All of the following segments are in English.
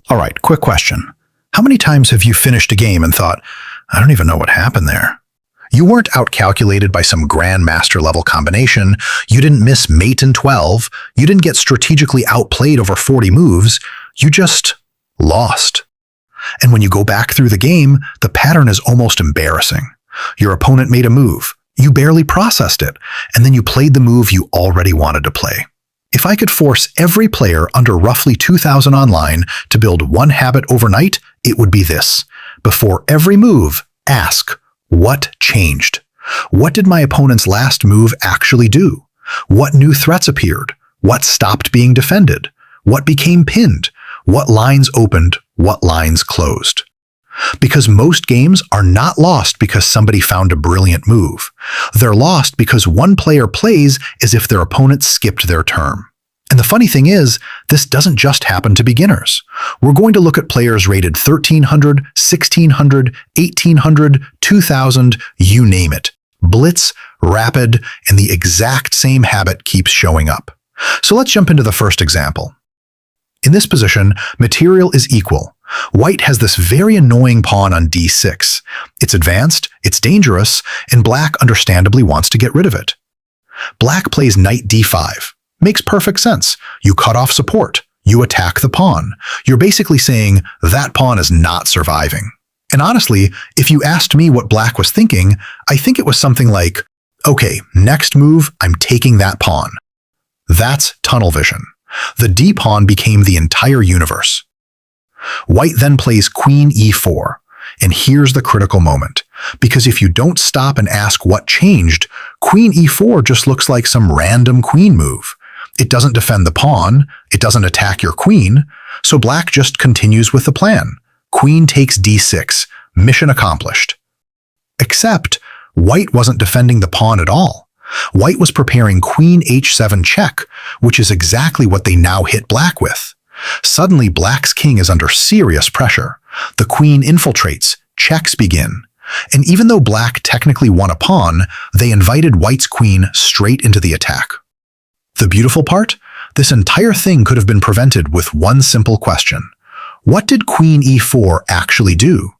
All right, quick question. How many times have you finished a game and thought, I don't even know what happened there? You weren't outcalculated by some grandmaster level combination, you didn't miss mate in 12, you didn't get strategically outplayed over 40 moves, you just lost. And when you go back through the game, the pattern is almost embarrassing. Your opponent made a move, you barely processed it, and then you played the move you already wanted to play. If I could force every player under roughly 2,000 online to build one habit overnight, it would be this. Before every move, ask, what changed? What did my opponent's last move actually do? What new threats appeared? What stopped being defended? What became pinned? What lines opened? What lines closed? Because most games are not lost because somebody found a brilliant move. They're lost because one player plays as if their opponent skipped their turn. And the funny thing is, this doesn't just happen to beginners. We're going to look at players rated 1,300, 1,600, 1,800, 2,000, you name it. Blitz, rapid, and the exact same habit keeps showing up. So let's jump into the first example. In this position, material is equal. White has this very annoying pawn on d6. It's advanced, it's dangerous, and black understandably wants to get rid of it. Black plays knight d5. Makes perfect sense. You cut off support. You attack the pawn. You're basically saying, that pawn is not surviving. And honestly, if you asked me what black was thinking, I think it was something like, okay, next move, I'm taking that pawn. That's tunnel vision. The d pawn became the entire universe. White then plays queen e4. And here's the critical moment. Because if you don't stop and ask what changed, queen e4 just looks like some random queen move. It doesn't defend the pawn, it doesn't attack your queen, so black just continues with the plan. Queen takes d6, mission accomplished. Except, white wasn't defending the pawn at all. White was preparing queen h7 check, which is exactly what they now hit black with. Suddenly, black's king is under serious pressure. The queen infiltrates, checks begin. And even though black technically won a pawn, they invited white's queen straight into the attack. The beautiful part? This entire thing could have been prevented with one simple question. What did queen e4 actually do?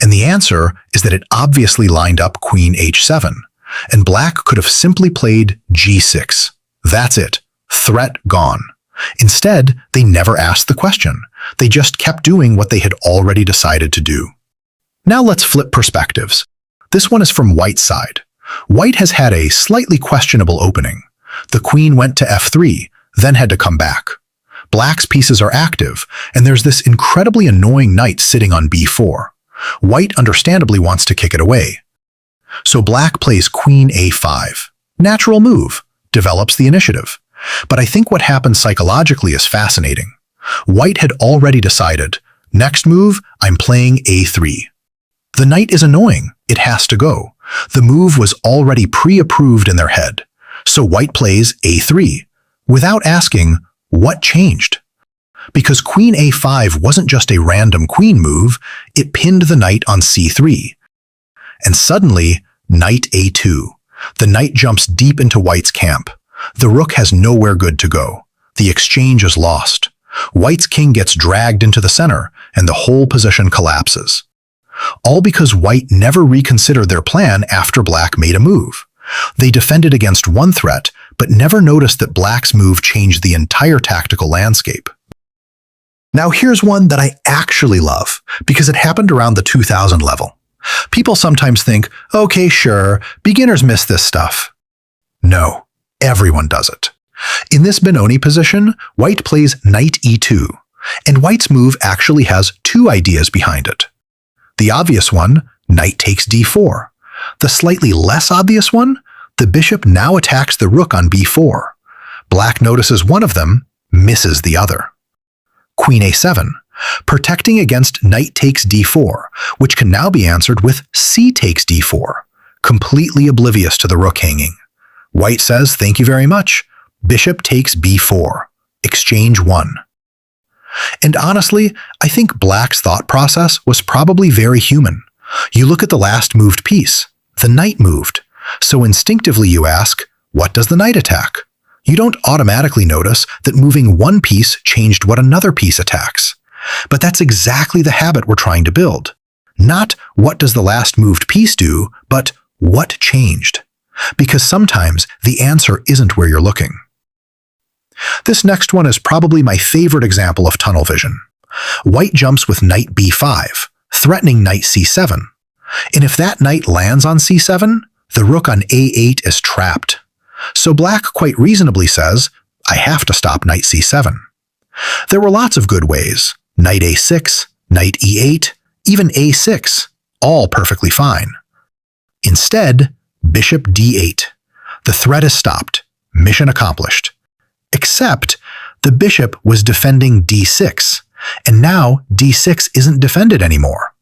And the answer is that it obviously lined up queen h7, and black could have simply played g6. That's it. Threat gone. Instead, they never asked the question. They just kept doing what they had already decided to do. Now let's flip perspectives. This one is from white's side. White has had a slightly questionable opening. The queen went to f3, then had to come back. Black's pieces are active, and there's this incredibly annoying knight sitting on b4. White understandably wants to kick it away. So black plays queen a5. Natural move, develops the initiative. But I think what happened psychologically is fascinating. White had already decided, next move, I'm playing a3. The knight is annoying, it has to go. The move was already pre-approved in their head. So white plays a3, without asking, what changed? Because queen a5 wasn't just a random queen move, it pinned the knight on c3. And suddenly, knight a2. The knight jumps deep into white's camp. The rook has nowhere good to go. The exchange is lost. White's king gets dragged into the center, and the whole position collapses. All because white never reconsidered their plan after black made a move. They defended against one threat, but never noticed that black's move changed the entire tactical landscape. Now here's one that I actually love, because it happened around the 2000 level. People sometimes think, okay, sure, beginners miss this stuff. No, everyone does it. In this Benoni position, white plays knight e2, and white's move actually has two ideas behind it. The obvious one, knight takes d4. The slightly less obvious one, the bishop now attacks the rook on b4. Black notices one of them, misses the other. Queen a7, protecting against knight takes d4, which can now be answered with c takes d4, completely oblivious to the rook hanging. White says, thank you very much. Bishop takes b4. Exchange won. And honestly, I think black's thought process was probably very human. You look at the last moved piece. The knight moved. So instinctively you ask, what does the knight attack? You don't automatically notice that moving one piece changed what another piece attacks. But that's exactly the habit we're trying to build. Not what does the last moved piece do, but what changed. Because sometimes the answer isn't where you're looking. This next one is probably my favorite example of tunnel vision. White jumps with knight b5, threatening knight c7. And if that knight lands on c7, the rook on a8 is trapped. So black quite reasonably says, I have to stop knight c7. There were lots of good ways. Knight a6, knight e8, even a6, all perfectly fine. Instead, bishop d8. The threat is stopped. Mission accomplished. Except the bishop was defending d6, and now d6 isn't defended anymore.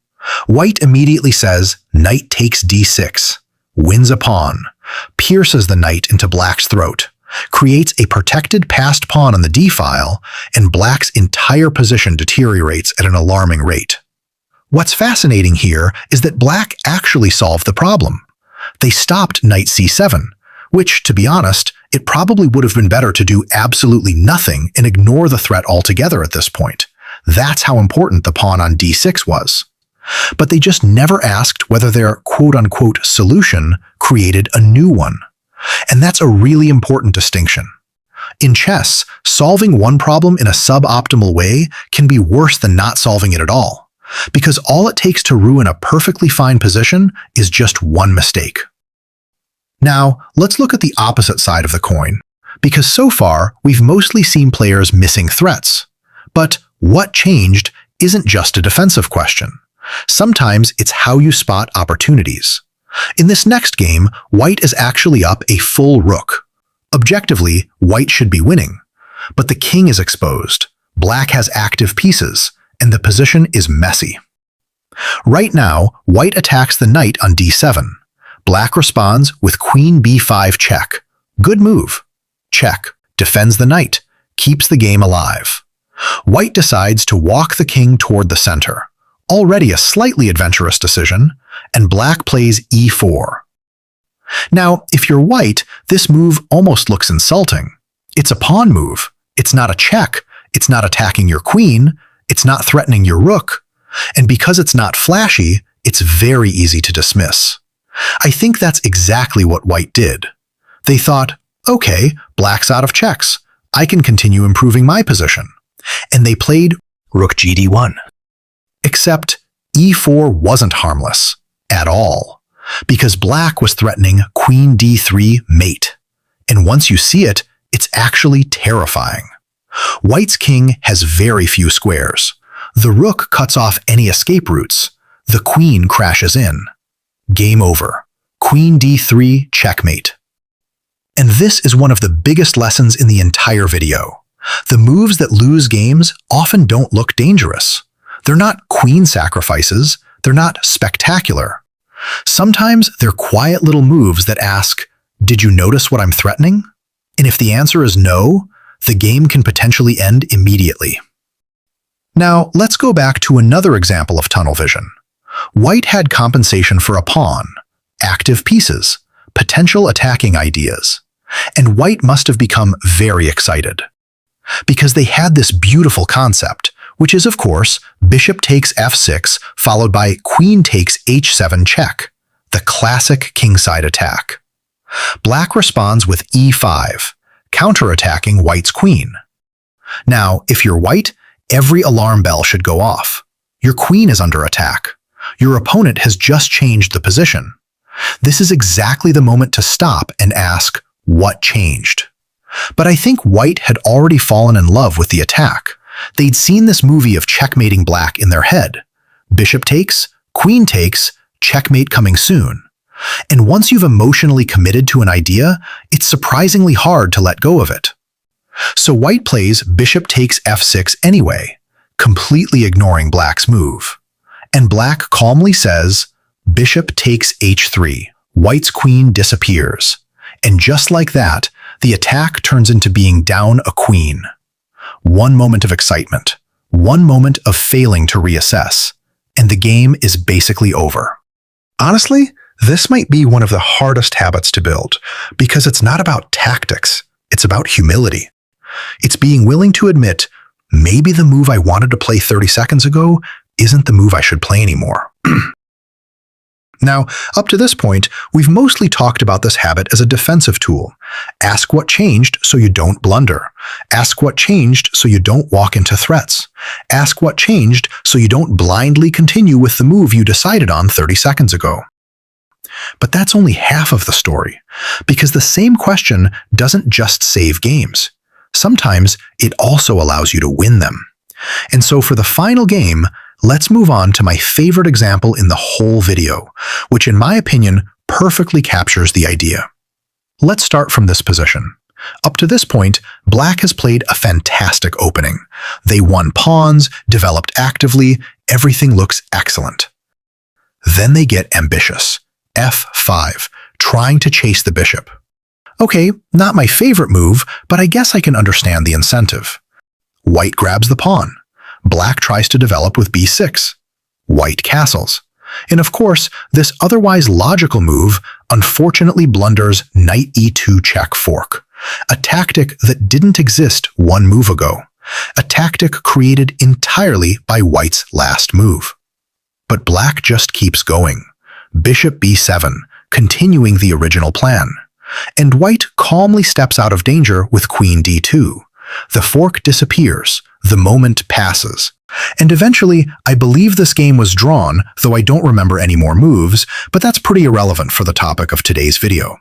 White immediately says, knight takes d6, wins a pawn, pierces the knight into black's throat, creates a protected passed pawn on the d-file, and black's entire position deteriorates at an alarming rate. What's fascinating here is that black actually solved the problem. They stopped knight c7, which, to be honest, it probably would have been better to do absolutely nothing and ignore the threat altogether at this point. That's how important the pawn on d6 was. But they just never asked whether their quote-unquote solution created a new one. And that's a really important distinction. In chess, solving one problem in a suboptimal way can be worse than not solving it at all, because all it takes to ruin a perfectly fine position is just one mistake. Now, let's look at the opposite side of the coin, because so far we've mostly seen players missing threats. But what changed isn't just a defensive question. Sometimes it's how you spot opportunities. In this next game, white is actually up a full rook. Objectively, white should be winning, but the king is exposed, black has active pieces, and the position is messy. Right now, white attacks the knight on d7. Black responds with queen b5 check. Good move. Check. Defends the knight. Keeps the game alive. White decides to walk the king toward the center. Already a slightly adventurous decision, and black plays e4. Now, if you're white, this move almost looks insulting. It's a pawn move. It's not a check. It's not attacking your queen. It's not threatening your rook. And because it's not flashy, it's very easy to dismiss. I think that's exactly what white did. They thought, okay, black's out of checks. I can continue improving my position. And they played rook gd1. Except e4 wasn't harmless at all, because black was threatening queen d3 mate. And once you see it, it's actually terrifying. White's king has very few squares. The rook cuts off any escape routes. The queen crashes in. Game over. Queen d3 checkmate. And this is one of the biggest lessons in the entire video. The moves that lose games often don't look dangerous. They're not queen sacrifices. They're not spectacular. Sometimes they're quiet little moves that ask, did you notice what I'm threatening? And if the answer is no, the game can potentially end immediately. Now, let's go back to another example of tunnel vision. White had compensation for a pawn, active pieces, potential attacking ideas, and white must have become very excited. Because they had this beautiful concept, which is, of course, bishop takes f6 followed by queen takes h7 check, the classic kingside attack. Black responds with e5, counterattacking white's queen. Now, if you're white, every alarm bell should go off. Your queen is under attack. Your opponent has just changed the position. This is exactly the moment to stop and ask, what changed? But I think white had already fallen in love with the attack. They'd seen this movie of checkmating black in their head. Bishop takes, queen takes, checkmate coming soon. And once you've emotionally committed to an idea, it's surprisingly hard to let go of it. So white plays bishop takes f6 anyway, completely ignoring black's move. And black calmly says, bishop takes h3, white's queen disappears. And just like that, the attack turns into being down a queen. One moment of excitement, one moment of failing to reassess, and the game is basically over. Honestly, this might be one of the hardest habits to build, because it's not about tactics, it's about humility. It's being willing to admit, maybe the move I wanted to play 30 seconds ago isn't the move I should play anymore. Now, up to this point, we've mostly talked about this habit as a defensive tool. Ask what changed so you don't blunder. Ask what changed so you don't walk into threats. Ask what changed so you don't blindly continue with the move you decided on 30 seconds ago. But that's only half of the story, because the same question doesn't just save games. Sometimes it also allows you to win them. And so for the final game, let's move on to my favorite example in the whole video, which in my opinion perfectly captures the idea. Let's start from this position. Up to this point, Black has played a fantastic opening. They won pawns, developed actively, everything looks excellent. Then they get ambitious. F5, trying to chase the bishop. Okay, not my favorite move, but I guess I can understand the incentive. White grabs the pawn. Black tries to develop with b6. White castles. And of course, this otherwise logical move unfortunately blunders knight e2 check fork, a tactic that didn't exist one move ago, a tactic created entirely by White's last move. But Black just keeps going. Bishop b7, continuing the original plan. And White calmly steps out of danger with queen d2. The fork disappears, the moment passes. And eventually, I believe this game was drawn, though I don't remember any more moves, but that's pretty irrelevant for the topic of today's video.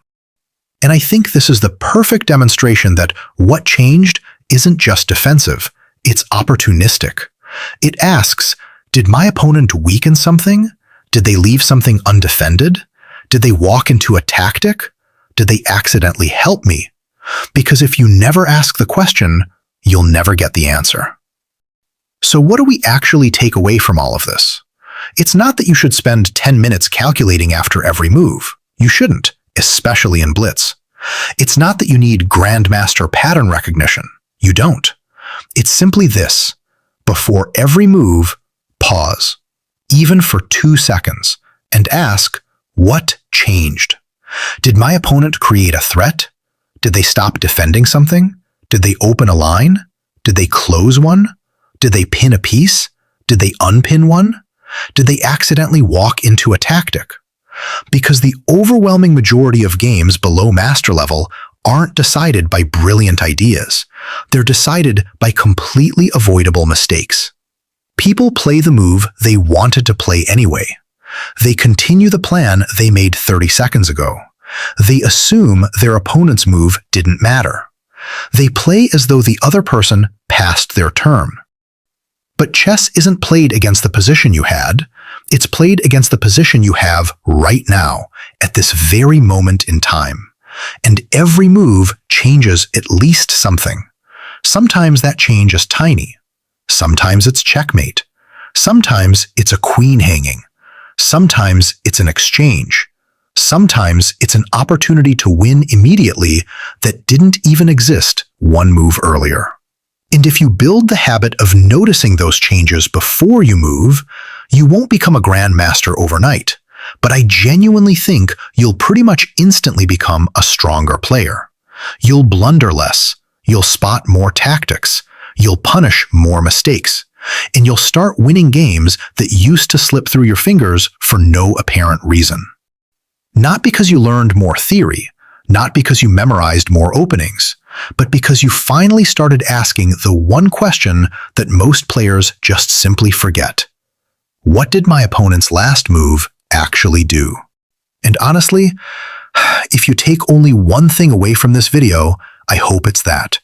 And I think this is the perfect demonstration that what changed isn't just defensive, it's opportunistic. It asks, did my opponent weaken something? Did they leave something undefended? Did they walk into a tactic? Did they accidentally help me? Because if you never ask the question, you'll never get the answer. So what do we actually take away from all of this? It's not that you should spend 10 minutes calculating after every move. You shouldn't, especially in Blitz. It's not that you need grandmaster pattern recognition. You don't. It's simply this. Before every move, pause, even for 2 seconds, and ask, what changed? Did my opponent create a threat? Did they stop defending something? Did they open a line? Did they close one? Did they pin a piece? Did they unpin one? Did they accidentally walk into a tactic? Because the overwhelming majority of games below master level aren't decided by brilliant ideas. They're decided by completely avoidable mistakes. People play the move they wanted to play anyway. They continue the plan they made 30 seconds ago. They assume their opponent's move didn't matter. They play as though the other person passed their turn. But chess isn't played against the position you had. It's played against the position you have right now, at this very moment in time. And every move changes at least something. Sometimes that change is tiny. Sometimes it's checkmate. Sometimes it's a queen hanging. Sometimes it's an exchange. Sometimes it's an opportunity to win immediately that didn't even exist one move earlier. And if you build the habit of noticing those changes before you move, you won't become a grandmaster overnight. But I genuinely think you'll pretty much instantly become a stronger player. You'll blunder less. You'll spot more tactics. You'll punish more mistakes. And you'll start winning games that used to slip through your fingers for no apparent reason. Not because you learned more theory, not because you memorized more openings, but because you finally started asking the one question that most players just simply forget. What did my opponent's last move actually do? And honestly, if you take only one thing away from this video, I hope it's that.